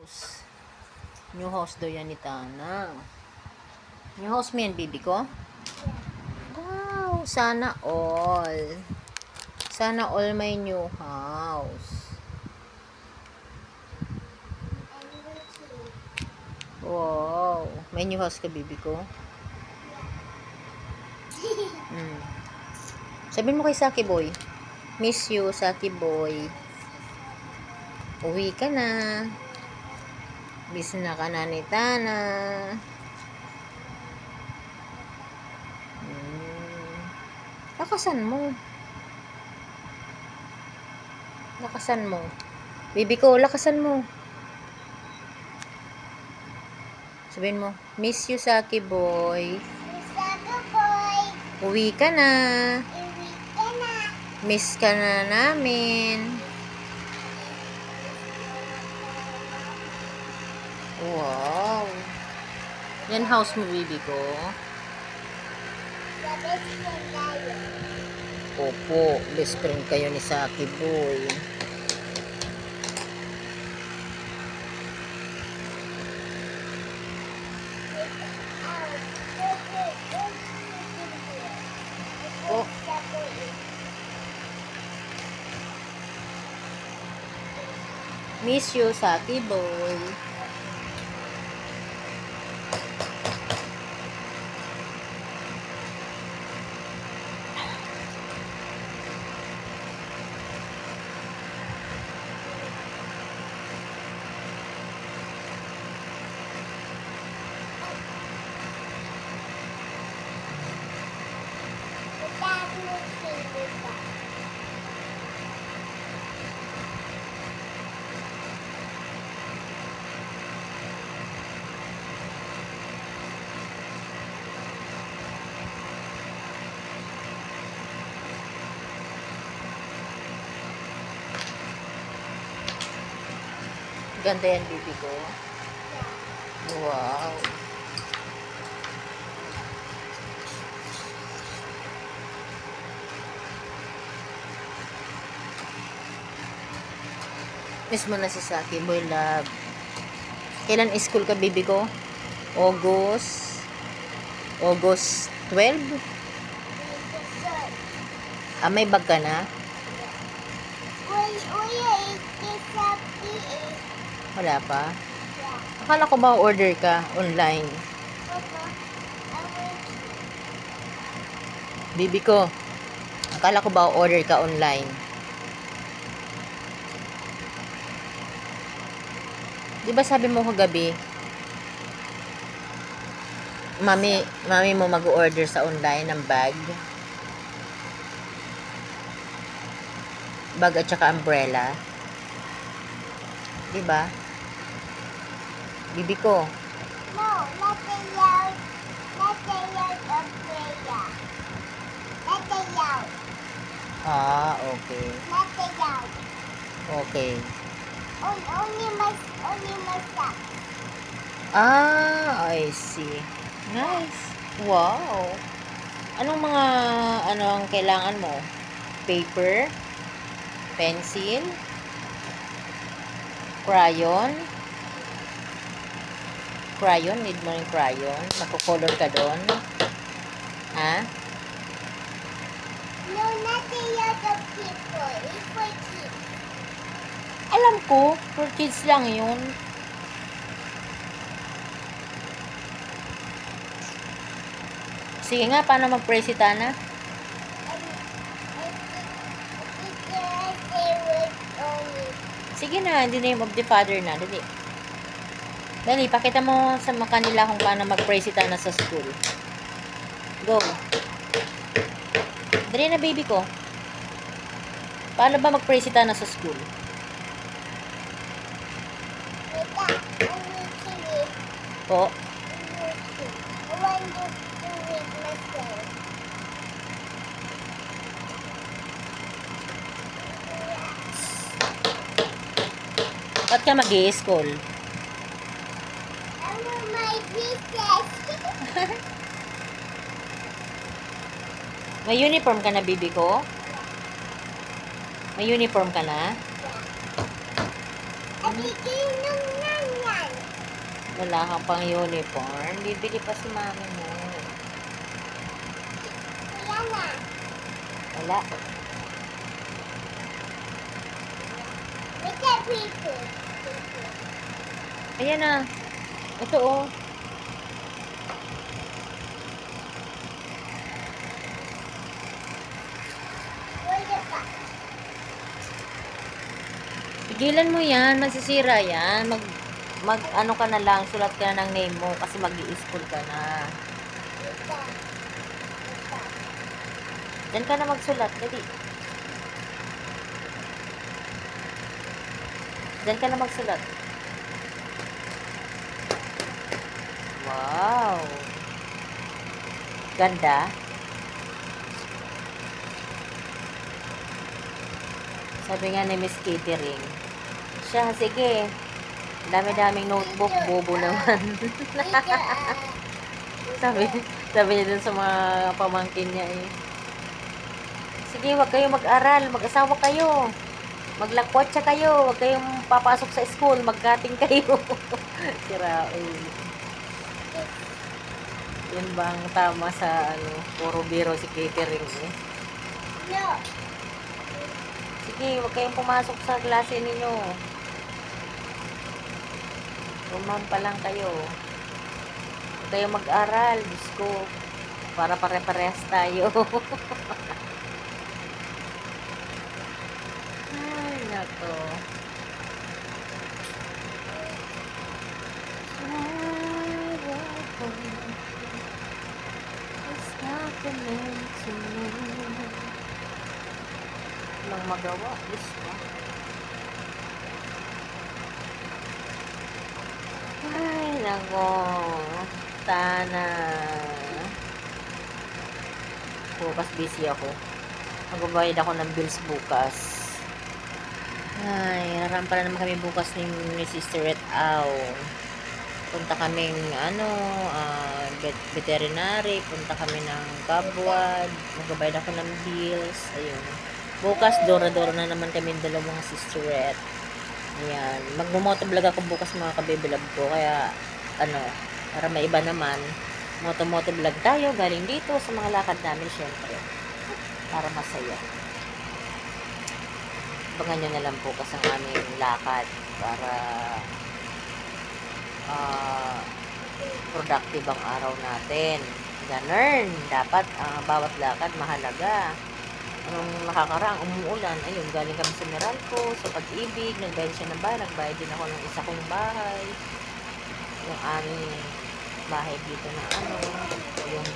New house daw yan ni Tana. New house mo yan, baby ko? Wow, sana all. Sana all may new house. Wow. May new house ka, baby ko? Sabihin mo kay Saki Boy. Miss you, Saki Boy. Uwi ka na. Miss na ka na ni Tana. Lakasan mo. Lakasan mo. Baby ko, lakasan mo. Sabihin mo, miss you, Saki Boy. Saki Boy. Uwi ka na. Uwi ka na. Miss ka na namin. Wow. Yan house mo, baby ko. Sa best friend tayo. Opo, best friend kayo ni Saki Boy. Oh. Miss you, Saki Boy. Ganda yan, baby ko. Wow. Miss mo na si Saki Boy, love. Kailan school ka, baby ko? August 12? May bag ka na? Wala pa? Akala ko ba order ka online? Bibi ko, akala ko ba order ka online? Di ba sabi mo kagabi, mami mo mag-order sa online ng bag? Bag at saka umbrella? Di ba? Bibi ko. No, not the yellow. Not the yellow umbrella. Not the yellow. Okay. Not the yellow. Okay. Only my socks. I see. Nice. Wow. Anong mga, ang kailangan mo? Paper? Pencil? Crayon? Crayon? Need mo yung crayon? Magkukolor ka doon? Ha? No, not the yellow people. It's for kids. Alam ko, for kids lang yun. Sige nga, paano mag-pray si Tana? Sige na, in the name of the Father na. Dali. Dali, pakita mo sa kanila kung paano mag-pray si Tana sa school. Go. Dali na, baby ko. Paano ba mag-pray si Tana sa school? Po? Ba't ka mag-i-school? May uniform ka na, bibi ko? May uniform ka na? Abi, Wala kang pang uniform. Bibili pa si mami mo. Ayan na. Wala. Make that people. Ayan na. Ito oh. Where's the back? Pigilan mo yan. Masisira yan. Mag ano ka na lang. Sulat ka na ng name mo. Kasi mag-i-school ka na. Where's that? Where's that? Diyan ka na magsulat. Dali. Diyan ka na magsulat. Wow. Ganda. Sabi nga ni Miss Catering. Siya, sige. Dami-daming notebook. Bobo naman. sabi niya dun sa mga pamangkin niya eh. Sige, wag kayo mag-aral. Mag-asawa kayo. Maglakwatsa kayo. Wag kayong papasok sa school. Magkating kayo. Sira, yun bang tama sa ano, puro biro si Catering eh. No. Sige, wag kayong pumasok sa klase ninyo. Rumam pa lang kayo. Huwag kayong mag-aral. Diyos ko. Para pare-parehas tayo. Ay, nako. It's not the meant to me. Walang magawa. Diyos ko. Ay, nako. Sana. Bukas busy ako. Magbabayad ako ng bills bukas. Ay, haram pala naman kami bukas ni Sister Red Au. Punta kaming, veterinary. Punta kami ng Kabwad. Magbabayad ako ng bills. Ayun. Bukas, dora-dora na naman kami dalawang Sister Red. Ayan. Magmumotovlog ako bukas mga kabibilab ko. Kaya, para may iba naman, motovlog tayo galing dito sa mga lakad namin, syempre. Para masaya. Abangan nyo na lang bukas ang aming lakad para productive ang araw natin. Ganun. Dapat bawat lakad mahalaga. Anong nakakaraang umuulan, ayun, galing kami sa Meralco, sa Pag-ibig, nagbayad siya ng bahay, nagbayad din ako ng isa kong bahay, yung aming bahay dito na yung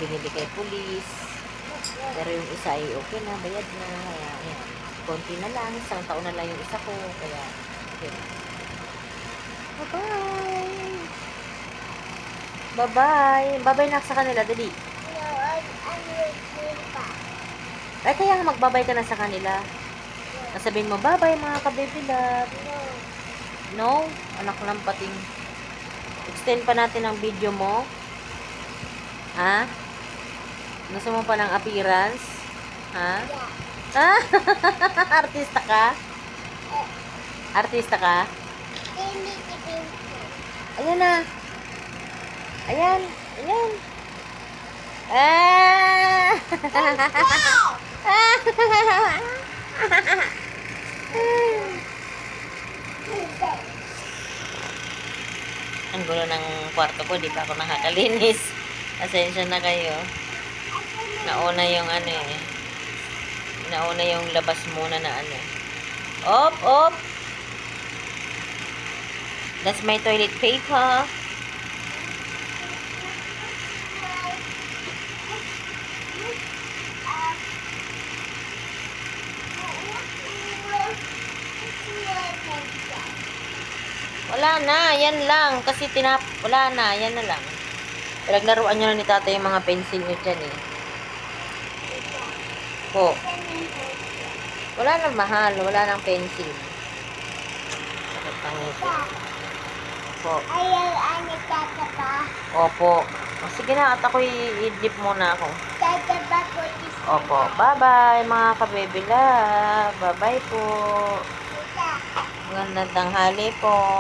binili kay pulis, pero yung isa ay okay na, bayad na, kaya, ayan, konti na lang, isang taon na lang yung isa ko, kaya, yun. Bye-bye! Bye-bye! Bye-bye na sa kanila, dali. No, I'm waiting pa. Ay, kaya nga magbabay ka na sa kanila. Nasabihin mo, bye-bye mga kabibilab. No. No? Anak lang pating. Extend pa natin ang video mo. Ha? Gusto mo pa ng appearance? Ha? Yeah. Ah? Artista ka? Artista ka? Hindi tipin. Ayan na. Ayan. Ayan. Ah! Ang gulo ng kwarto ko, di pa ako nakakalinis. Asensya na kayo. Nauna yung nauna yung labas muna na Op, op! That's my toilet paper. Wala na, yan lang. Kasi wala na, yan na lang. Pinaglaruan nyo na ni tatay yung mga pencil nyo dyan eh. Po. Wala na mahal, wala nang pencil. Sakit ang ngipin. Po. Ayaw, ano, tataba. Opo. O, sige na, at ako i-dip muna ako. Tataba ko is. Opo. Bye-bye mga kabebila. Bye-bye po. Tita. Magandang tanghali po.